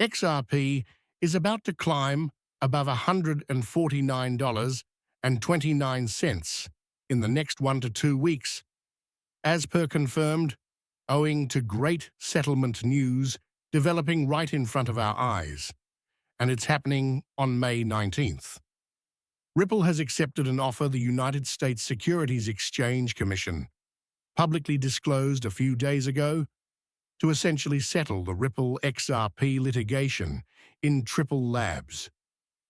XRP is about to climb above $149.29 in the next 1 to 2 weeks, as per confirmed, owing to great settlement news developing right in front of our eyes, and it's happening on May 19th. Ripple has accepted an offer the United States Securities Exchange Commission publicly disclosed a few days ago to essentially settle the Ripple XRP litigation in Triple Labs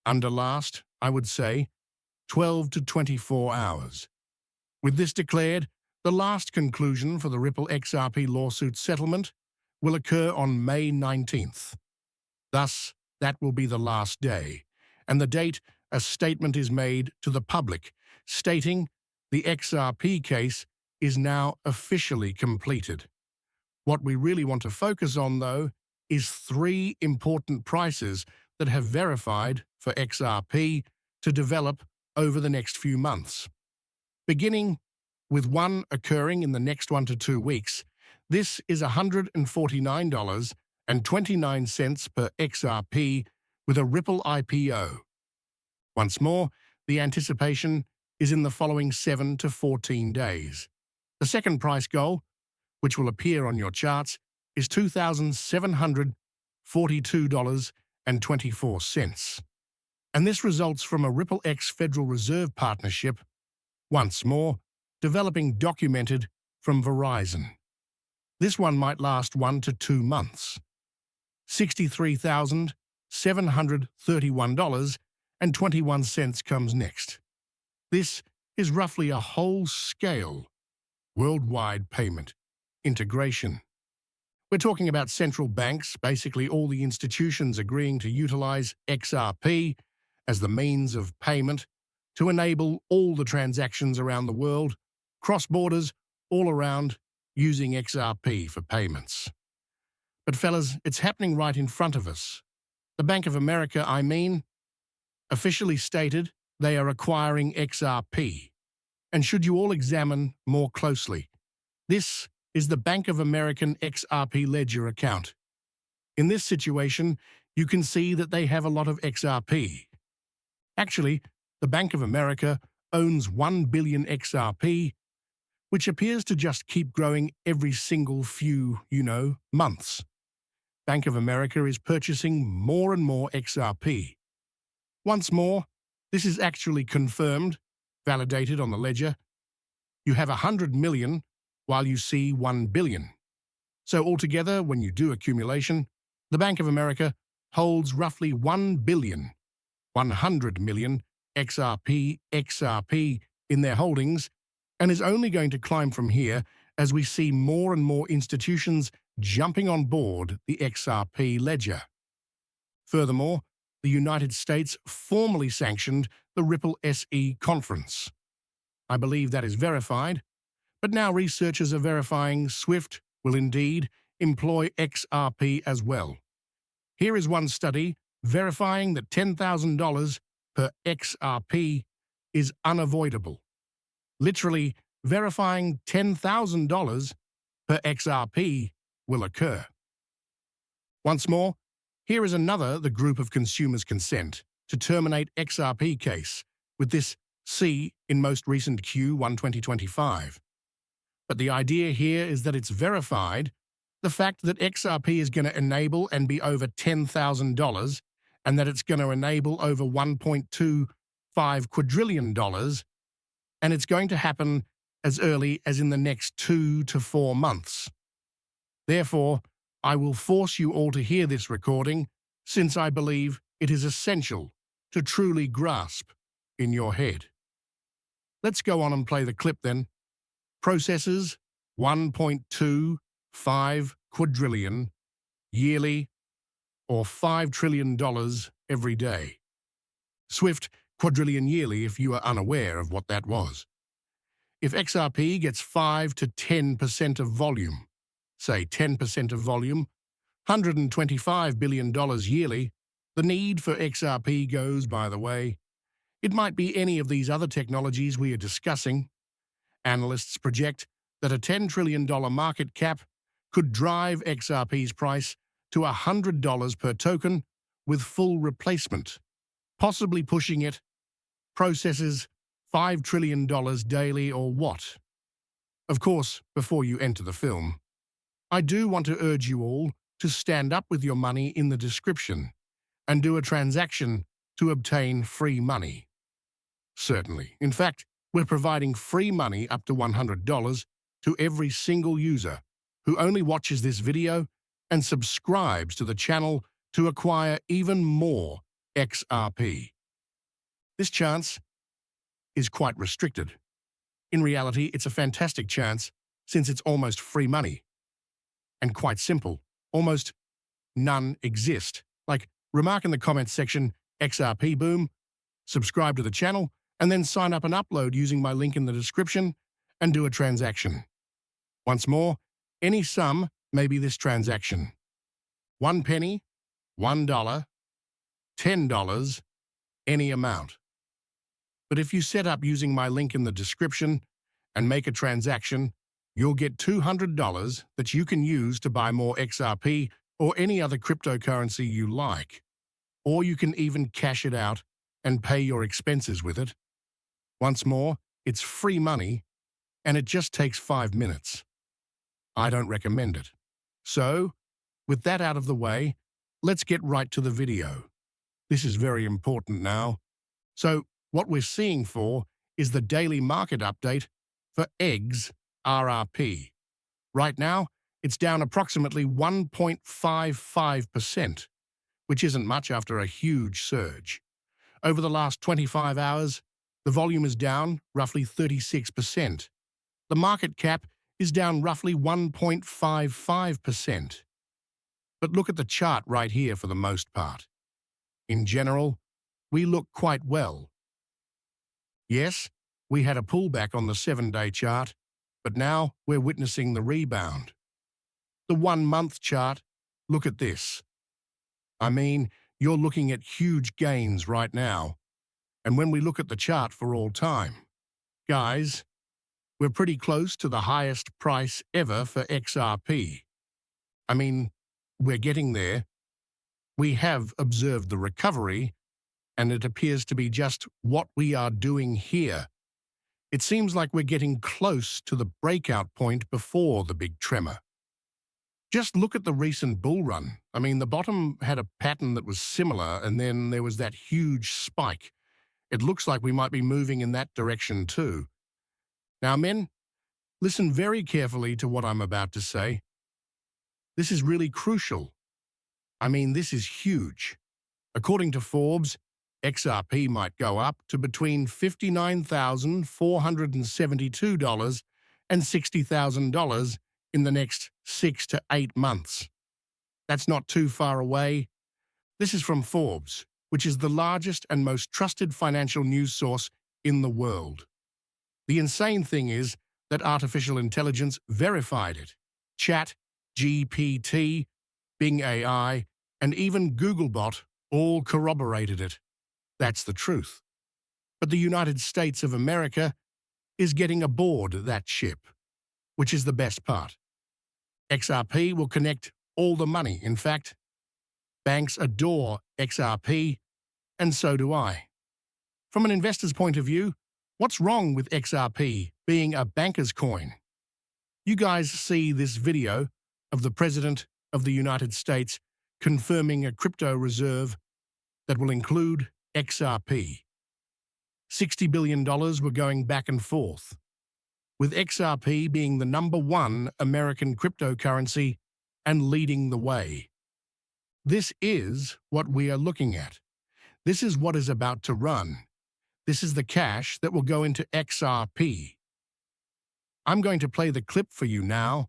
under last, I would say, 12 to 24 hours. With this declared, the last conclusion for the Ripple XRP lawsuit settlement will occur on May 19th. Thus, that will be the last day, and the date a statement is made to the public stating the XRP case is now officially completed. What we really want to focus on, though, is 3 important prices that have verified for XRP to develop over the next few months. Beginning with one occurring in the next 1 to 2 weeks, this is $149.29 per XRP with a Ripple IPO. Once more, the anticipation is in the following 7 to 14 days. The second price goal, which will appear on your charts, is $2,742.24. And this results from a Ripple X Federal Reserve partnership, once more, developing documented from Verizon. This one might last 1 to 2 months. $63,731.21 comes next. This is roughly a whole-scale, worldwide payment integration. We're talking about central banks, basically all the institutions agreeing to utilize XRP as the means of payment to enable all the transactions around the world, cross borders, all around, using XRP for payments. But fellas, it's happening right in front of us. The Bank of America, officially stated they are acquiring XRP. And should you all examine more closely, this is the Bank of American XRP ledger account. In this situation, you can see that they have a lot of XRP. Actually, the Bank of America owns 1 billion XRP, which appears to just keep growing every single few, months. Bank of America is purchasing more and more XRP. Once more, this is actually confirmed, validated on the ledger. You have 100 million, while you see 1 billion. So altogether, when you do accumulation, the Bank of America holds roughly 1 billion, 100 million XRP in their holdings, and is only going to climb from here as we see more and more institutions jumping on board the XRP ledger. Furthermore, the United States formally sanctioned the Ripple SE conference. I believe that is verified, but now researchers are verifying SWIFT will indeed employ XRP as well. Here is one study verifying that $10,000 per XRP is unavoidable. Literally verifying $10,000 per XRP will occur. Once more, here is another the group of consumers consent to terminate XRP case with this C in most recent Q1 2025. But the idea here is that it's verified the fact that XRP is going to enable and be over $10,000 and that it's going to enable over $1.25 quadrillion, and it's going to happen as early as in the next 2 to 4 months. Therefore, I will force you all to hear this recording, since I believe it is essential to truly grasp in your head. Let's go on and play the clip then. Processes $1.25 quadrillion yearly or $5 trillion every day. SWIFT quadrillion yearly if you are unaware of what that was. If XRP gets 5 to 10% of volume, say 10% of volume, $125 billion yearly, the need for XRP goes, by the way. It might be any of these other technologies we are discussing. Analysts project that a $10 trillion market cap could drive XRP's price to $100 per token with full replacement, possibly pushing it, processes $5 trillion daily or what? Of course, before you enter the film, I do want to urge you all to stand up with your money in the description and do a transaction to obtain free money. Certainly. In fact, we're providing free money up to $100 to every single user who only watches this video and subscribes to the channel to acquire even more XRP. This chance is quite restricted. In reality, it's a fantastic chance since it's almost free money. And quite simple, almost none exist. Like, remark in the comments section, XRP boom, subscribe to the channel, and then sign up and upload using my link in the description and do a transaction. Once more, any sum may be this transaction. 1 penny, $1, $10, any amount. But if you set up using my link in the description and make a transaction, you'll get $200 that you can use to buy more XRP or any other cryptocurrency you like. Or you can even cash it out and pay your expenses with it. Once more, it's free money, and it just takes 5 minutes. I don't recommend it. So, with that out of the way, let's get right to the video. This is very important now. So, what we're seeing for is the daily market update for XRP. Right now, it's down approximately 1.55%, which isn't much after a huge surge. Over the last 25 hours, the volume is down roughly 36%. The market cap is down roughly 1.55%. But look at the chart right here for the most part. In general, we look quite well. Yes, we had a pullback on the 7-day chart, but now we're witnessing the rebound. The 1-month chart, look at this. I mean, you're looking at huge gains right now. And when we look at the chart for all time, guys, we're pretty close to the highest price ever for XRP. I mean, we're getting there. We have observed the recovery, and it appears to be just what we are doing here. It seems like we're getting close to the breakout point before the big tremor. Just look at the recent bull run. I mean, the bottom had a pattern that was similar, and then there was that huge spike. It looks like we might be moving in that direction too. Now, men, listen very carefully to what I'm about to say. This is really crucial. I mean, this is huge. According to Forbes, XRP might go up to between $59,472 and $60,000 in the next 6 to 8 months. That's not too far away. This is from Forbes, which is the largest and most trusted financial news source in the world. The insane thing is that artificial intelligence verified it. Chat, GPT, Bing AI, and even Googlebot all corroborated it. That's the truth. But the United States of America is getting aboard that ship, which is the best part. XRP will connect all the money. In fact, banks adore XRP, and so do I. From an investor's point of view, what's wrong with XRP being a banker's coin? You guys see this video of the President of the United States confirming a crypto reserve that will include XRP. $60 billion were going back and forth, with XRP being the #1 American cryptocurrency and leading the way. This is what we are looking at. This is what is about to run. This is the cash that will go into XRP. I'm going to play the clip for you now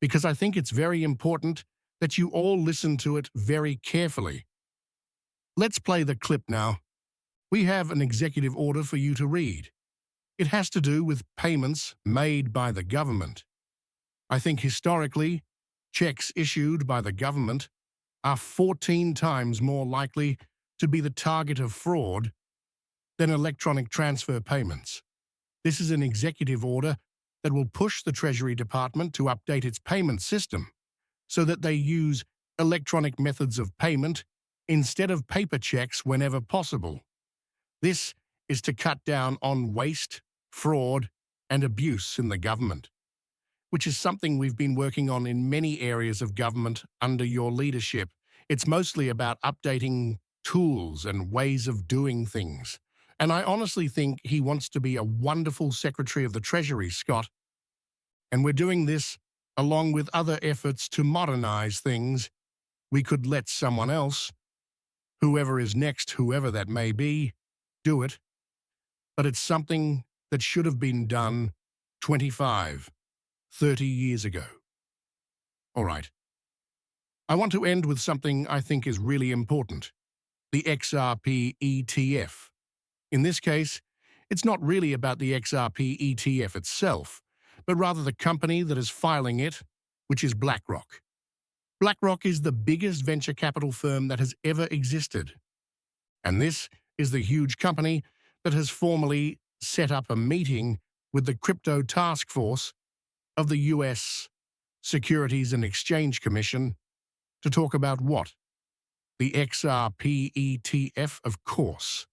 because I think it's very important that you all listen to it very carefully. Let's play the clip now. We have an executive order for you to read. It has to do with payments made by the government. I think historically, checks issued by the government are 14 times more likely to be the target of fraud than electronic transfer payments. This is an executive order that will push the Treasury Department to update its payment system so that they use electronic methods of payment instead of paper checks whenever possible. This is to cut down on waste, fraud, and abuse in the government, which is something we've been working on in many areas of government under your leadership. It's mostly about updating tools and ways of doing things. And I honestly think he wants to be a wonderful Secretary of the Treasury, Scott. And we're doing this along with other efforts to modernize things. We could let someone else, whoever is next, whoever that may be, do it. But it's something that should have been done 25, 30 years ago. All right. I want to end with something I think is really important, the XRP ETF. In this case, it's not really about the XRP ETF itself, but rather the company that is filing it, which is BlackRock. BlackRock is the biggest venture capital firm that has ever existed. And this is the huge company that has formally set up a meeting with the crypto task force of the US Securities and Exchange Commission to talk about what? The XRP ETF, of course.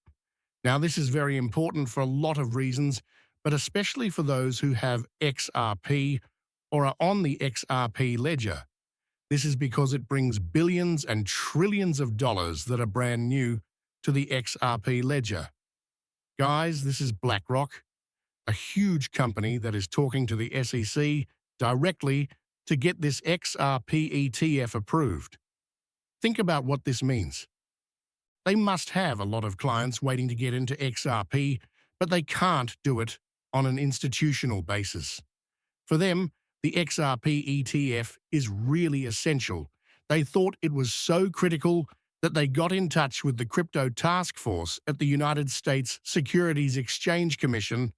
Now, this is very important for a lot of reasons, but especially for those who have XRP or are on the XRP ledger. This is because it brings billions and trillions of dollars that are brand new to the XRP ledger. Guys, this is BlackRock, a huge company that is talking to the SEC directly to get this XRP ETF approved. Think about what this means. They must have a lot of clients waiting to get into XRP, but they can't do it on an institutional basis. For them, the XRP ETF is really essential. They thought it was so critical that they got in touch with the crypto task force at the United States Securities Exchange Commission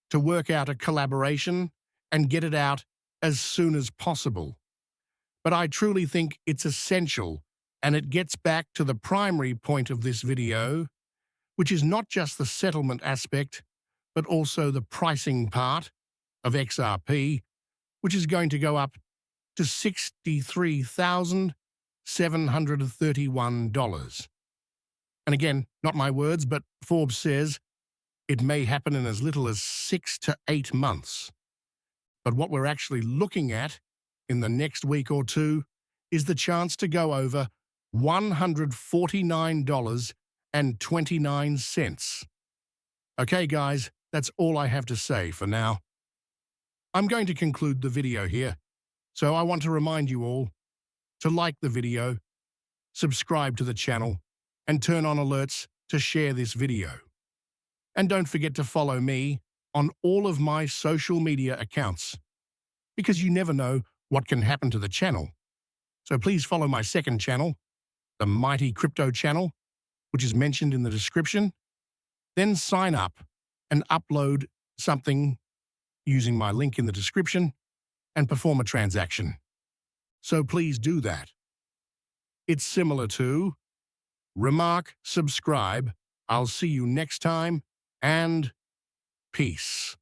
to work out a collaboration and get it out as soon as possible. But I truly think it's essential, and it gets back to the primary point of this video, which is not just the settlement aspect, but also the pricing part of XRP, which is going to go up to $63,731. And again, not my words, but Forbes says it may happen in as little as 6 to 8 months. But what we're actually looking at in the next week or two is the chance to go over $149.29. Okay, guys, that's all I have to say for now. I'm going to conclude the video here, so I want to remind you all to like the video, subscribe to the channel, and turn on alerts to share this video. And don't forget to follow me on all of my social media accounts, because you never know what can happen to the channel. So please follow my second channel, the Mighty Crypto channel, which is mentioned in the description. Then sign up and upload something using my link in the description and perform a transaction. So please do that. It's similar to remark, subscribe. I'll see you next time, and peace.